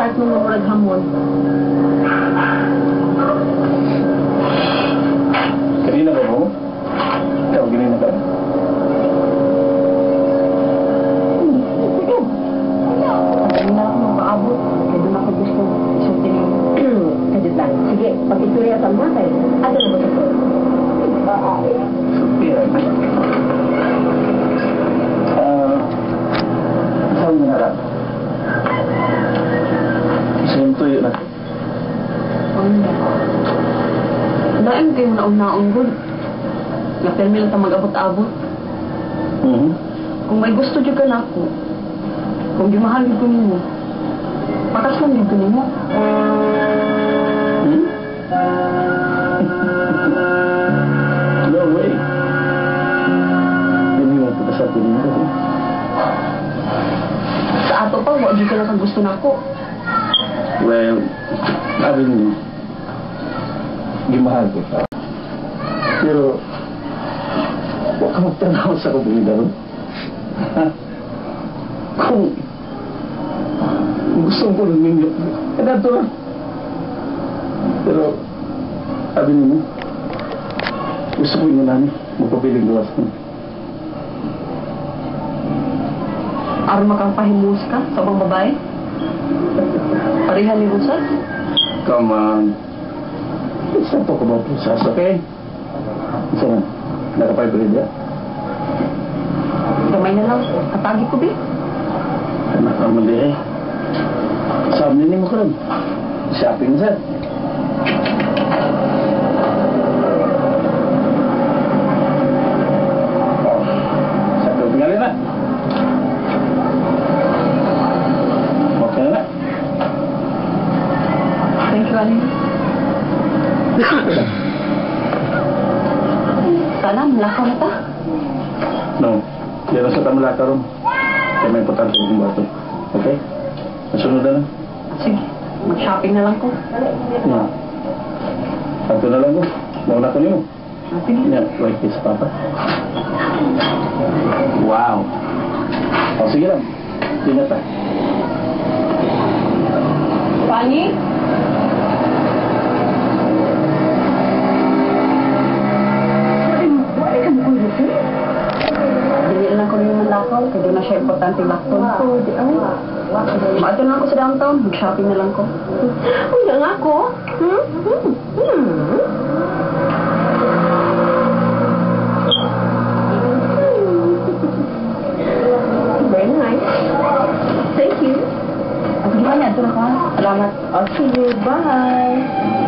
heart mo nga murag hamon. Kanina ba mo? Ikaw, ganina ka? Sige. Kanina ako makaabot. Kaya doon ako gusto shooting. Kadit lang. Sige, pag-istorya sa mga tayo. Ano na ba ito? Sophia. Saan mo narap? Saan tuyo na? Dahil kayo naon-naon gud. Napirmi lang ta mag-abot-abot. Kung may gusto dyan ka na ako, kung di mahal dito nimo, patas lang dito nimo. No way. Hindi mo ito sa atin mo. Sa ato pa, wag di ka lang gusto na ako. Well, sabi niyo, gimahal ko siya. Pero, huwag ka magtanaw sa kabila ron. Kung gusto ko rin ninyo, kaya ito lang. Pero, sabi niyo, gusto ko yun namin, magpabiling gawas mo. Aron makapahimus ka sa mga babae? Parihan ni Rosas? Come on. Let's not talk about process, okay? So, nakapibrate ya? Gamay na lang. Katagi ko, Bi. Anak ka mali eh. Sabi niyo mo ka rin. Shopping sir. Oh, sa loob nga rin na. Okay na. Thank you, Alin. Sana, malakaw na ta. No, yan ang sa tamalaka ron. Kaya may importante kong bato. Okay? Nasunod na lang. Sige, mag-shopping na lang ko. Yeah. Santo na lang ko. Mauna ko niyo. Sige. Yeah, right kiss, Papa. Wow. O, sige lang. Tingnan tayo. Fanny? Dili lang ko yung malakaw, kaya doon na siya importante lakton ko. Maato na ako sa downtown, mag-shopping na lang ko. Uy, nga ako. Very nice. Thank you. Sige ba niya, ito na ka. Salamat. Oh, see you. Bye.